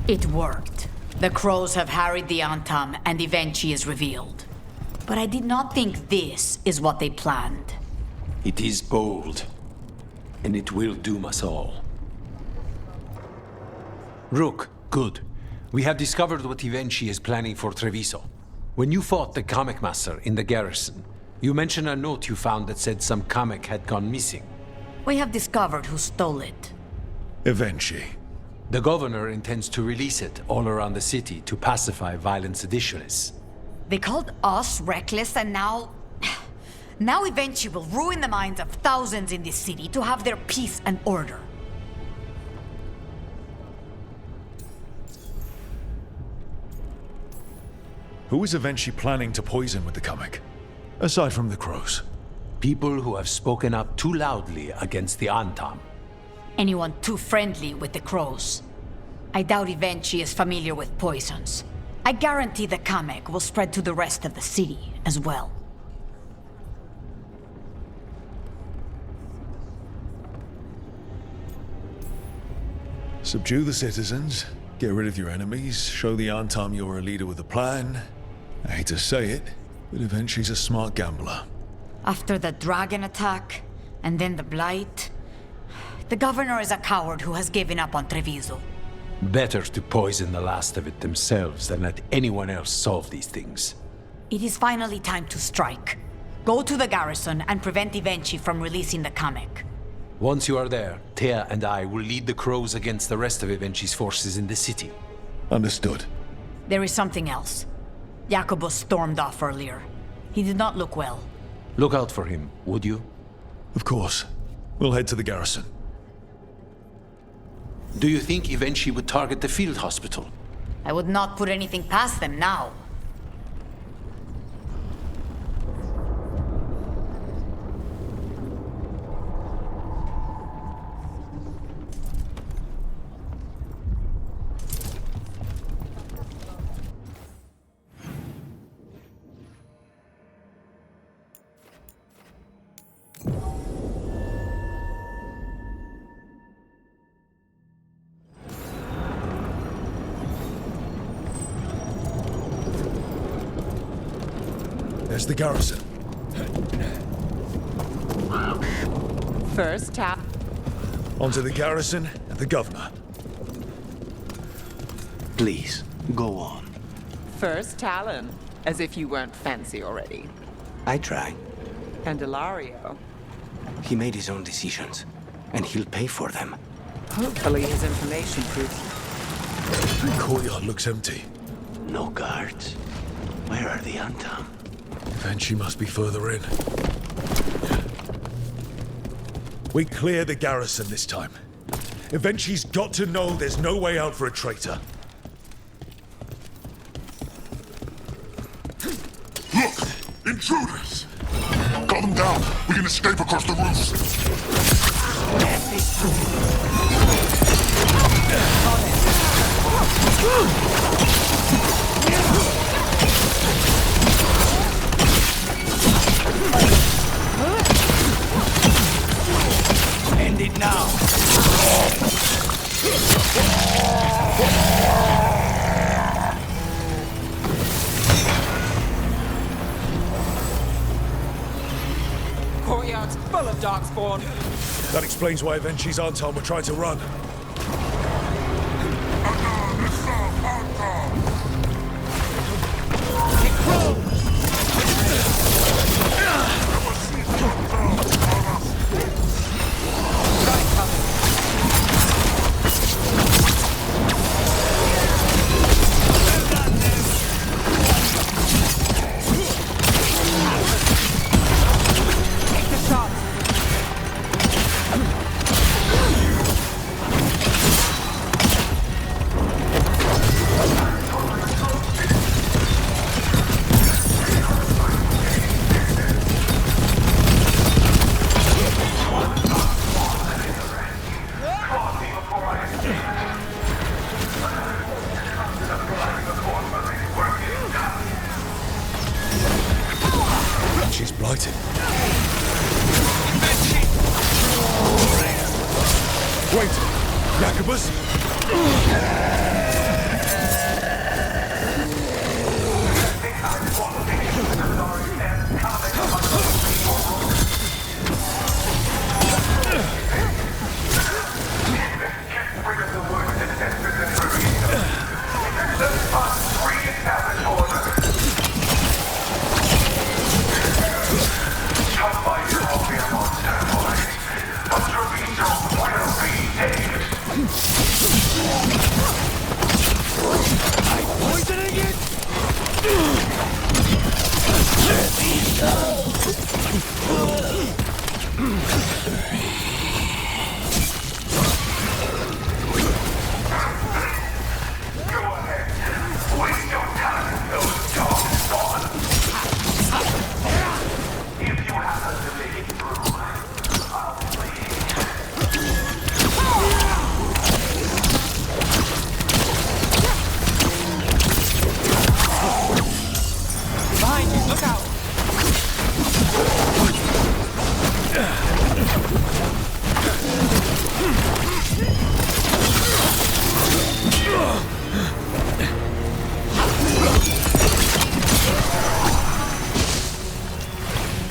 It worked. The crows have harried the Antam, and Evenchi is revealed. But I did not think this is what they planned. It is bold, and it will doom us all. Rook, good. We have discovered what Evenchi is planning for Treviso. When you fought the Kamek Master in the garrison, you mentioned a note you found that said some Kamek had gone missing. We have discovered who stole it. Evenchi. The governor intends to release it all around the city to pacify violent seditionists. They called us reckless, and now... Now Evenchi will ruin the minds of thousands in this city to have their peace and order. Who is Evenchi planning to poison with the Kamek? Aside from the crows. People who have spoken up too loudly against the Antam. Anyone too friendly with the crows. I doubt Evenchi is familiar with poisons. I guarantee the Kamek will spread to the rest of the city as well. Subdue the citizens, get rid of your enemies, show the Antam you're a leader with a plan. I hate to say it, but Evenchi's a smart gambler. After the dragon attack, and then the blight, the governor is a coward who has given up on Treviso. Better to poison the last of it themselves than let anyone else solve these things. It is finally time to strike. Go to the garrison and prevent Evenchi from releasing the Kamek. Once you are there, Thea and I will lead the crows against the rest of Evenchi's forces in the city. Understood. There is something else. Jacobus stormed off earlier. He did not look well. Look out for him, would you? Of course. We'll head to the garrison. Do you think Evenchi would target the field hospital? I would not put anything past them now. There's the garrison. First tap. Onto the garrison and the governor. Please, go on. First Talon. As if you weren't fancy already. I try. And Ilario. He made his own decisions, and he'll pay for them. Hopefully his information proves. The courtyard looks empty. No guards. Where are the Antam? Evenchi must be further in. We clear the garrison this time. Evenchi's got to know there's no way out for a traitor. Look! Intruders! Got them down! We can escape across the End it now! Courtyard's full of darkspawn. That explains why Evenchi's Antam were trying to run. She's blighted. Wait! Jacobus?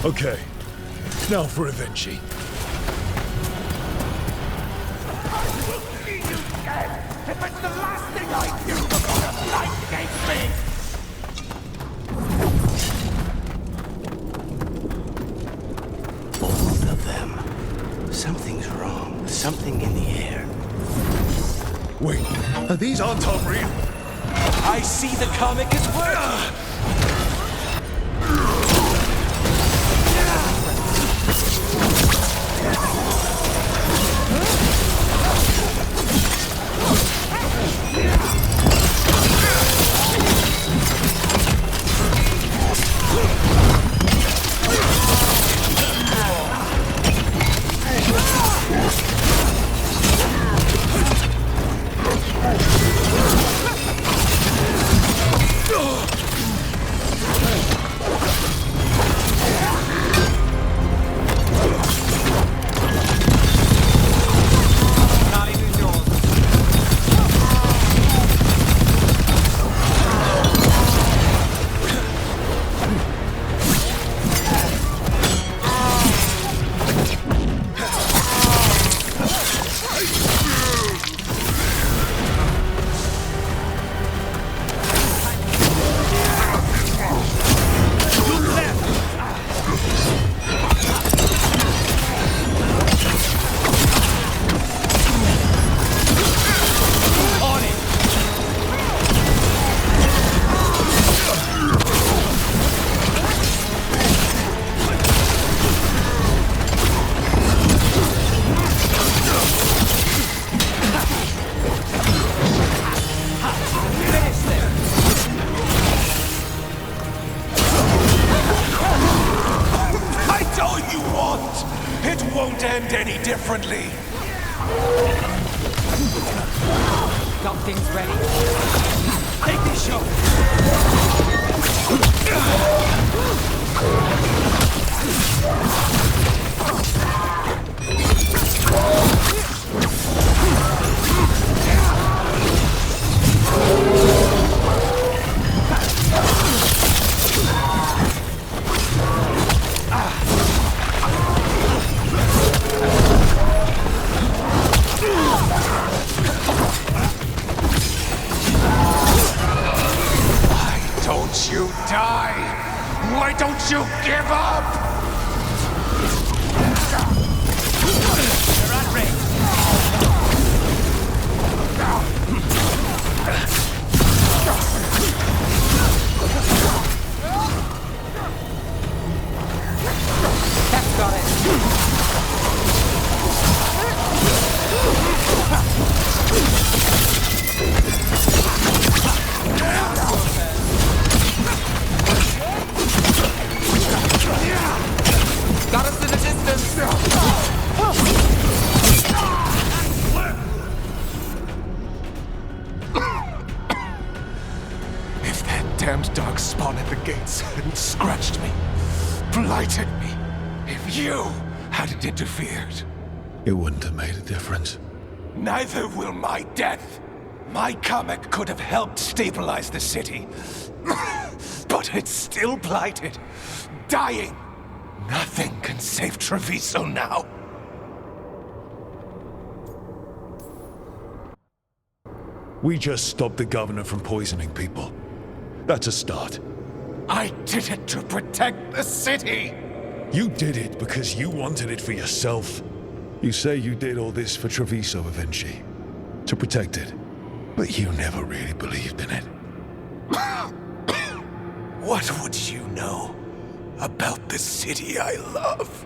Okay, now for Avenchi. If it's the last thing I do before the light takes me! All of them. Something's wrong. Something in the air. Wait, are these Anton real? I see the comic is working! End any differently. Got things ready? Take this show. You die! Why don't you give up? You're at range. That's got it. Got us in the distance! If that damned dark spawn at the gates hadn't scratched me, blighted me, if you hadn't interfered, It wouldn't have made a difference. neither will my death. My comic could have helped stabilize the city. But it's still blighted, dying. Nothing can save Treviso now. We just stopped the governor from poisoning people. That's a start. I did it to protect the city! You did it because you wanted it for yourself. You say you did all this for Treviso, Avenchi. To protect it. But you never really believed in it. What would you know? about the city I love.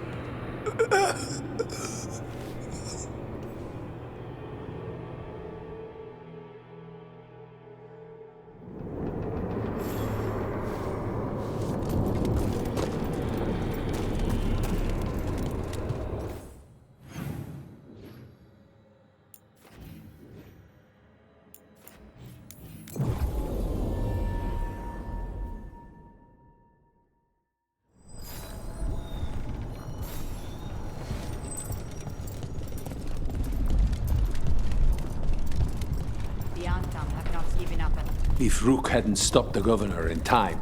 If Rook hadn't stopped the governor in time.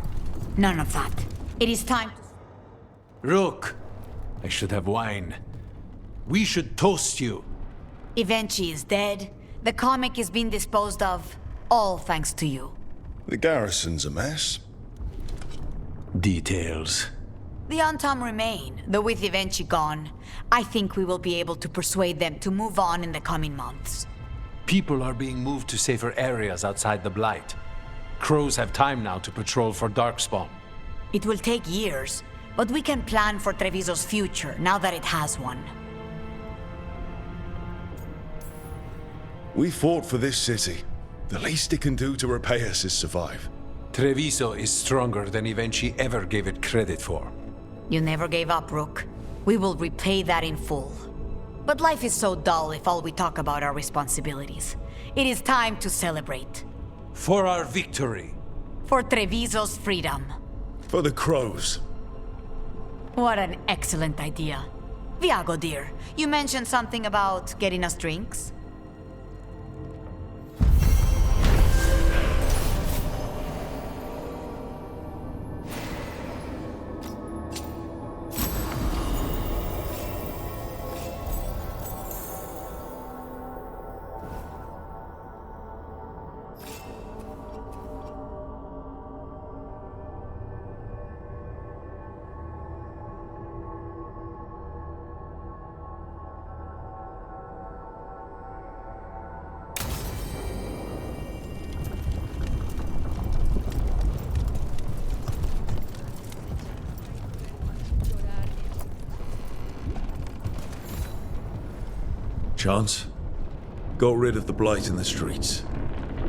None of that. It is time. Rook! I should have wine. We should toast you. Evenchi is dead. The comic is being disposed of. All thanks to you. The garrison's a mess. Details. The Antom remain, though with Evenchi gone, I think we will be able to persuade them to move on in the coming months. People are being moved to safer areas outside the Blight. Crows have time now to patrol for Darkspawn. It will take years, but we can plan for Treviso's future now that it has one. We fought for this city. The least it can do to repay us is survive. Treviso is stronger than Evenchi ever gave it credit for. You never gave up, Rook. We will repay that in full. But life is so dull if all we talk about are responsibilities. It is time to celebrate. For our victory. For Treviso's freedom. For the crows. What an excellent idea. Viago, dear, you mentioned something about getting us drinks? Chance? Got rid of the blight in the streets.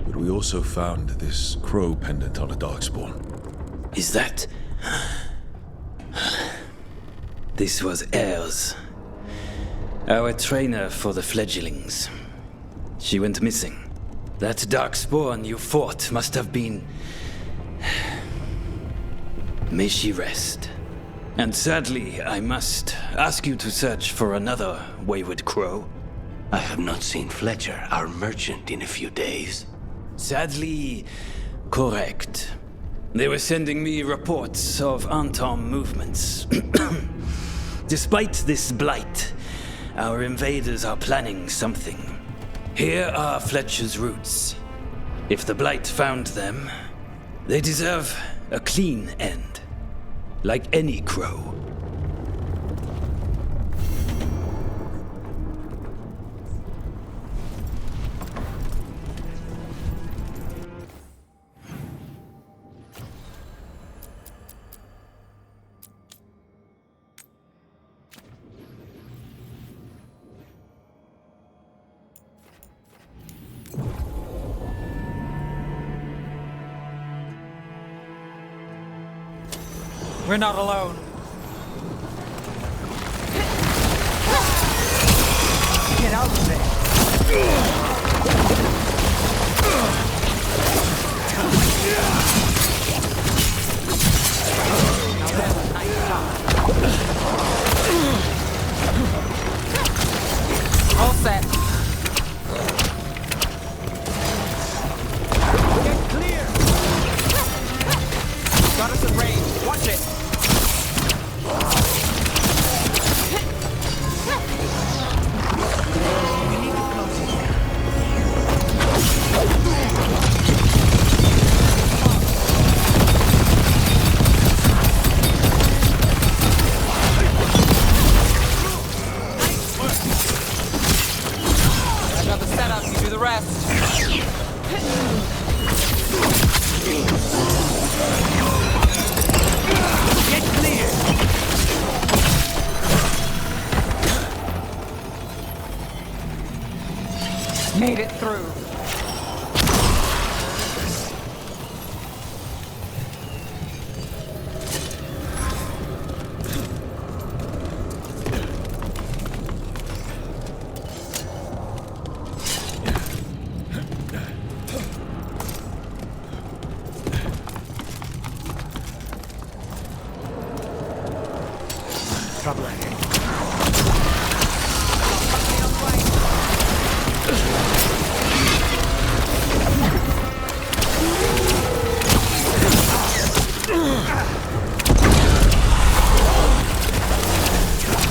But we also found this crow pendant on a darkspawn. Is that... This was Ayres, our trainer for the fledglings. She went missing. That darkspawn you fought must have been... May she rest. And sadly, I must ask you to search for another wayward crow. I have not seen Fletcher, our merchant, in a few days. Sadly, correct. They were sending me reports of Antom movements. Despite this blight, our invaders are planning something. Here are Fletcher's roots. If the blight found them, they deserve a clean end. Like any crow. We're not alone. Get out of there. All set. Get clear. Got us in range. Watch it. Made it through. Trouble ahead.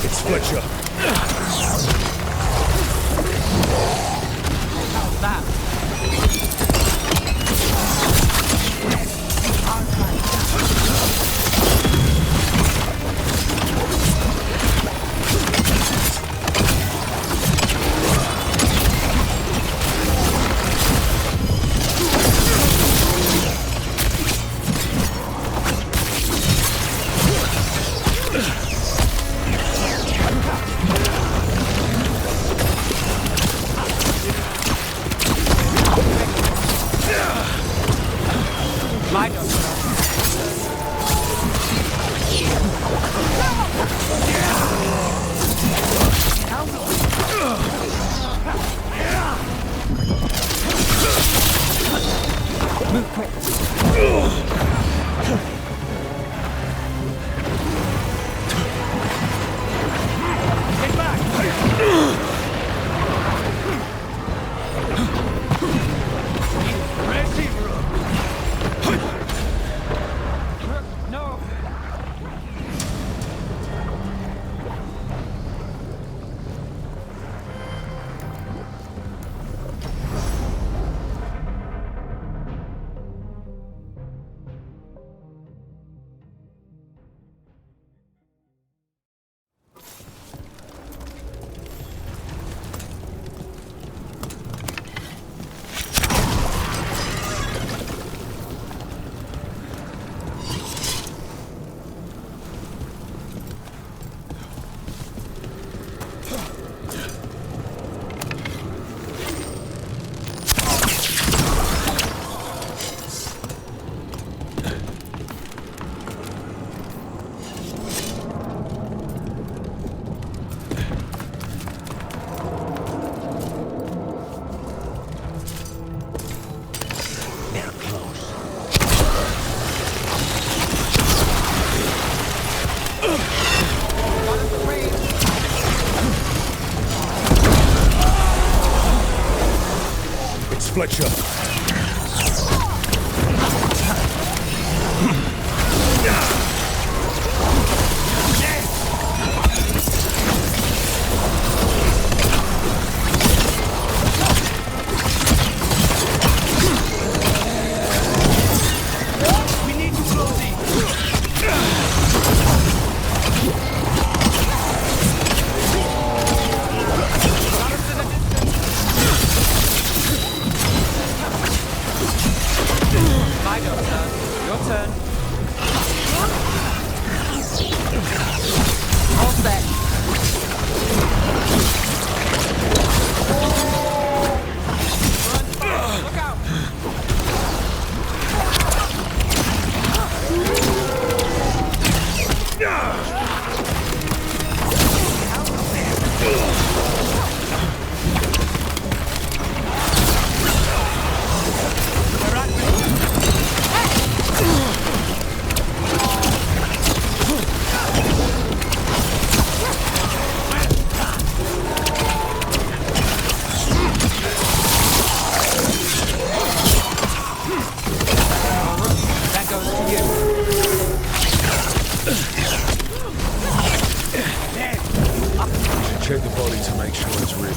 It's Fletcher. How's that? My turn. Move quick. Get back! No! They're close. It's Fletcher. My turn. Your turn. All set. Look out! That goes to you. Check the body to make sure it's real.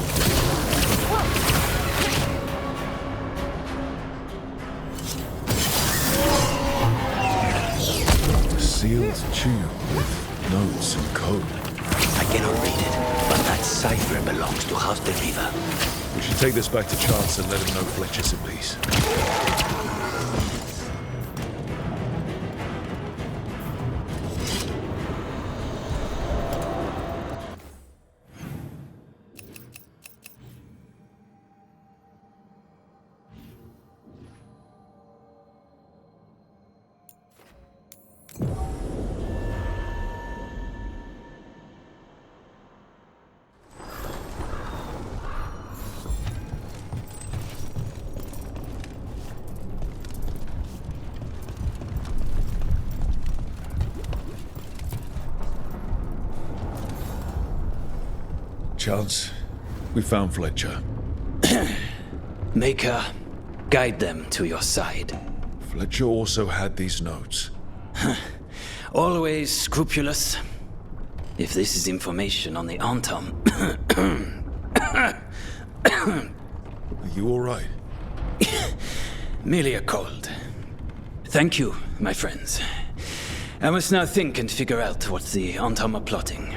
A sealed tube with notes and code. I cannot read it, but that cipher belongs to House de Riva. We should take this back to Chance and let him know Fletcher's in peace. chance. We found Fletcher. Maker, guide them to your side. Fletcher also had these notes. Always scrupulous. If this is information on the Antom... Are you alright? Merely a cold. Thank you, my friends. I must now think and figure out what the Antom are plotting.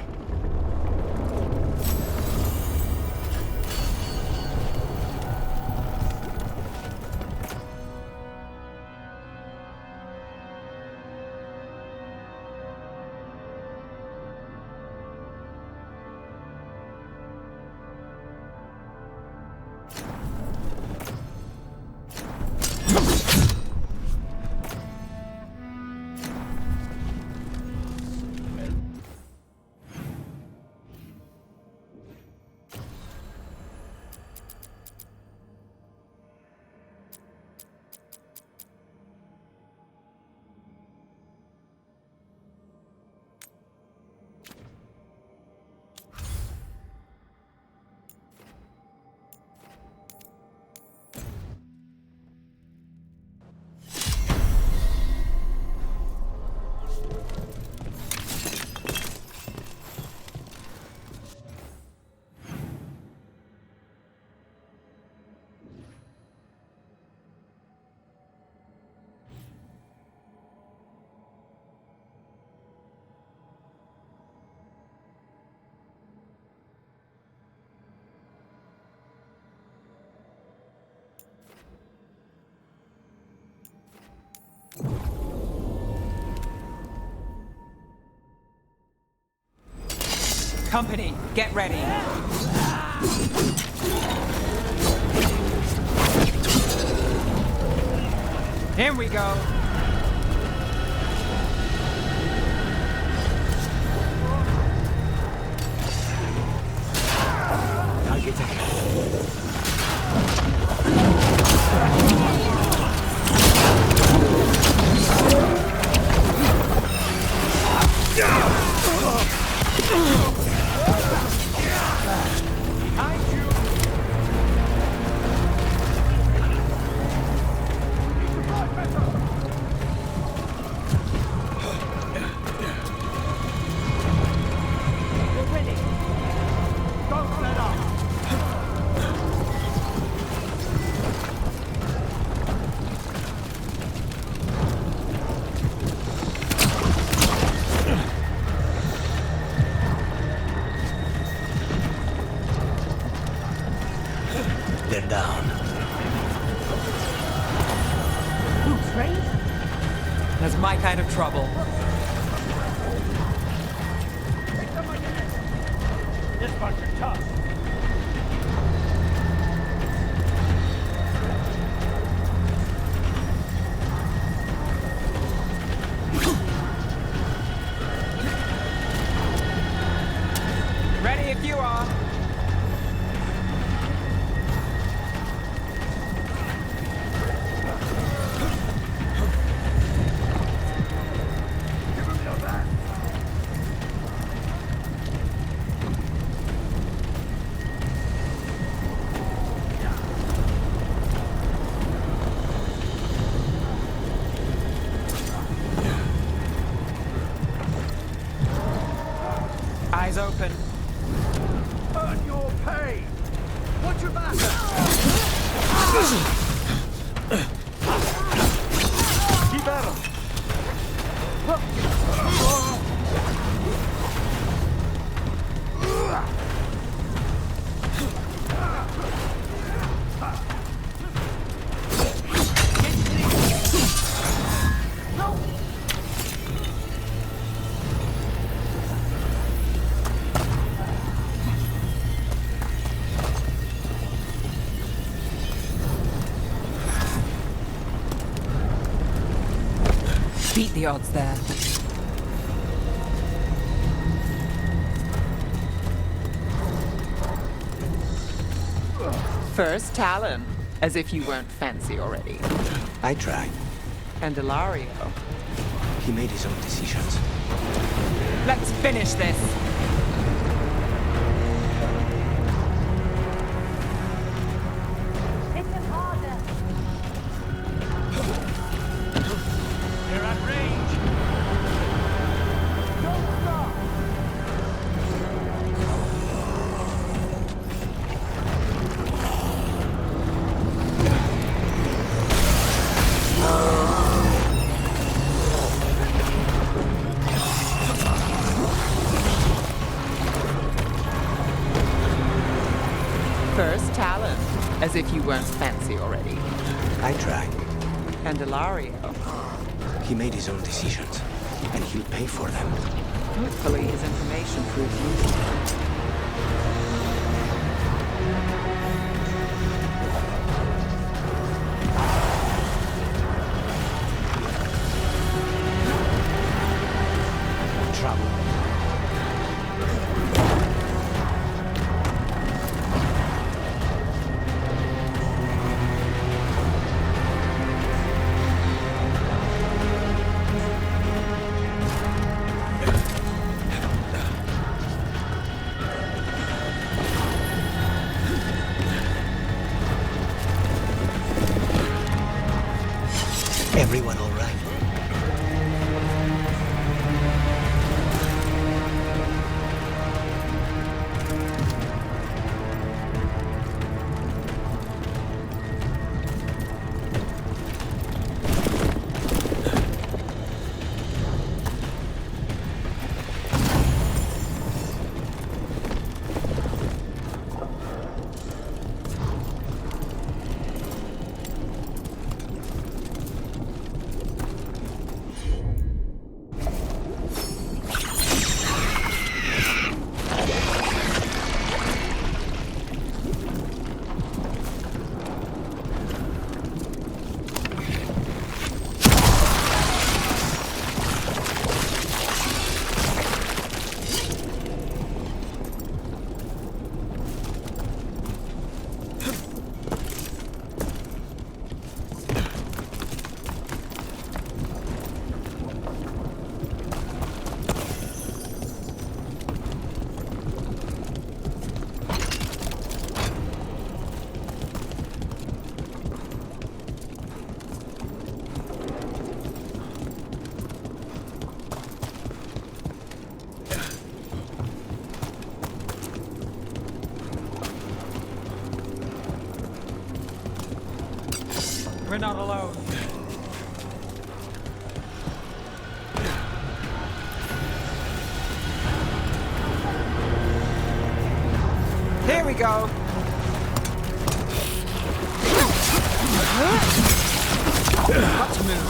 Company, get ready. Here we go. I'll get They're down. That's my kind of trouble. This bunch are tough. Ready if you are. Eyes open. Earn your pay! Watch your back! Keep at him! Beat the odds there. First Talon, as if you weren't fancy already. I tried. And Ilario. He made his own decisions. Let's finish this. As if you weren't fancy already. I tried. Candelario. He made his own decisions, and he'll pay for them. Hopefully his information proves useful. Trouble. Everyone all right? We're not alone. Here we go. Got to move.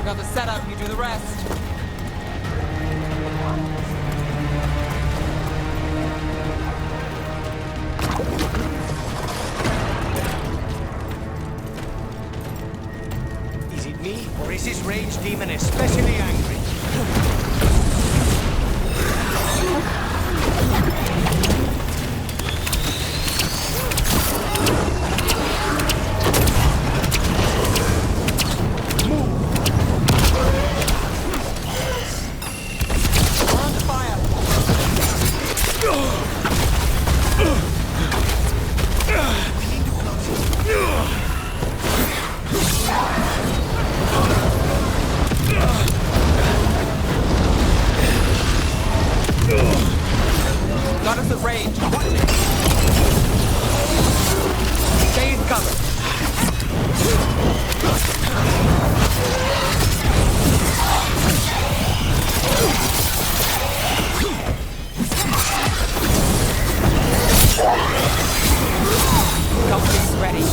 Got the setup, you do the rest. Is it me, or is this rage demon especially angry? Got us at range. Watch it. Stay in cover. Company's ready.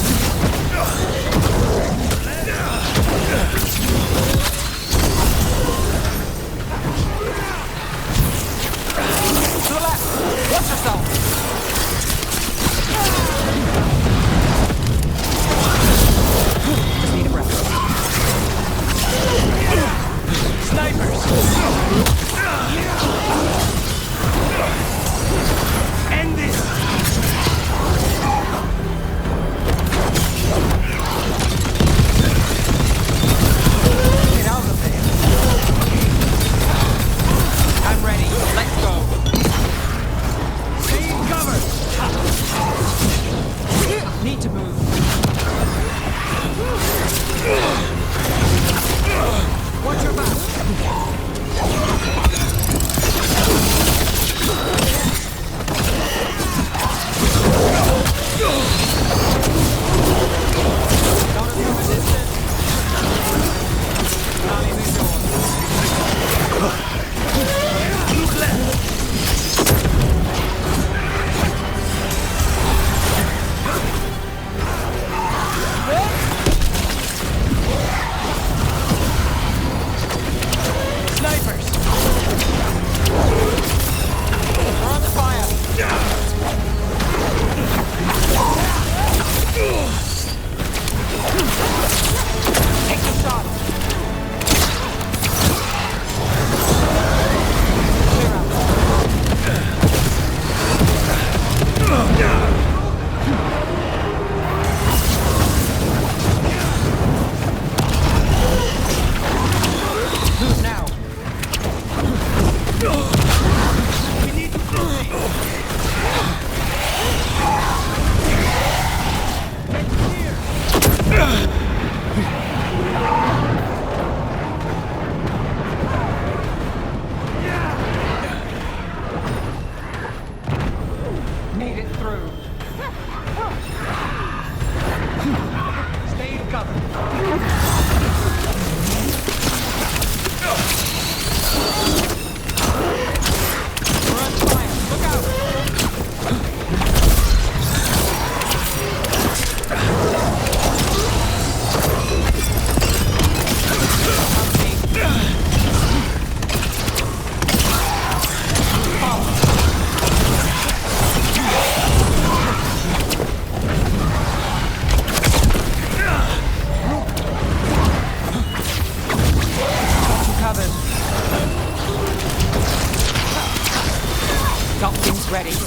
Ready? They're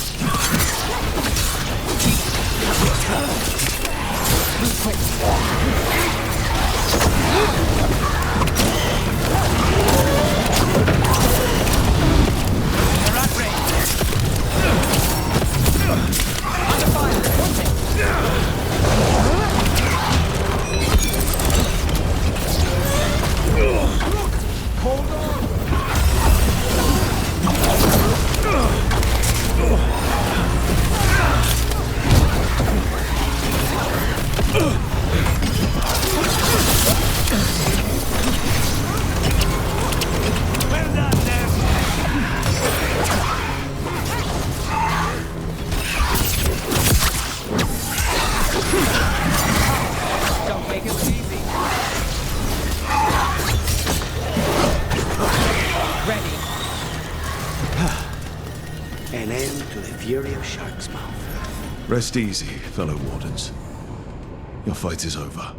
at range. Under fire. Hold on. Don't make it look easy. Ready. An end to the fury of Shark's Mouth. Rest easy, fellow wardens. Your fight is over.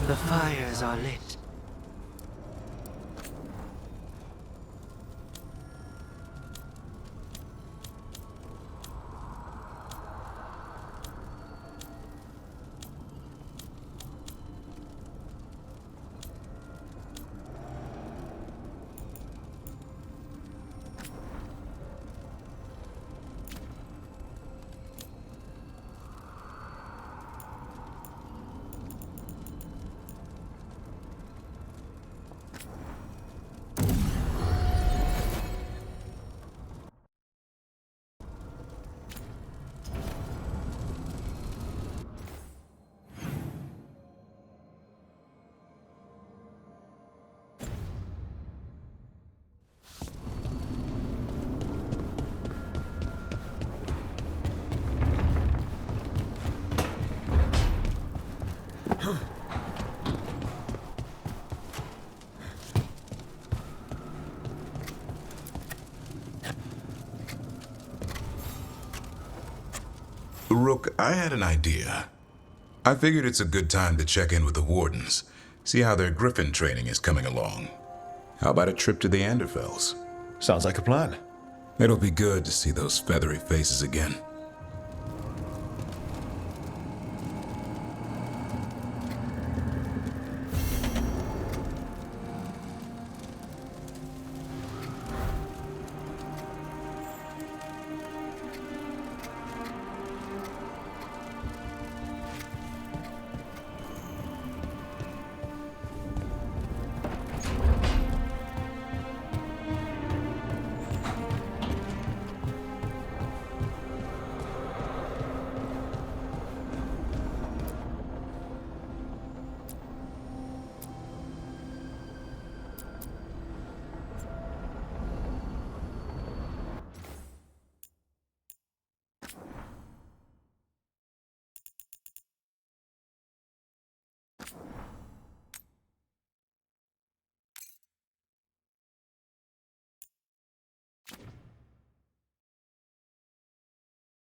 The fires are lit. Rook, I had an idea. I figured it's a good time to check in with the wardens, see how their Griffin training is coming along. How about a trip to the Anderfells? Sounds like a plan. It'll be good to see those feathery faces again.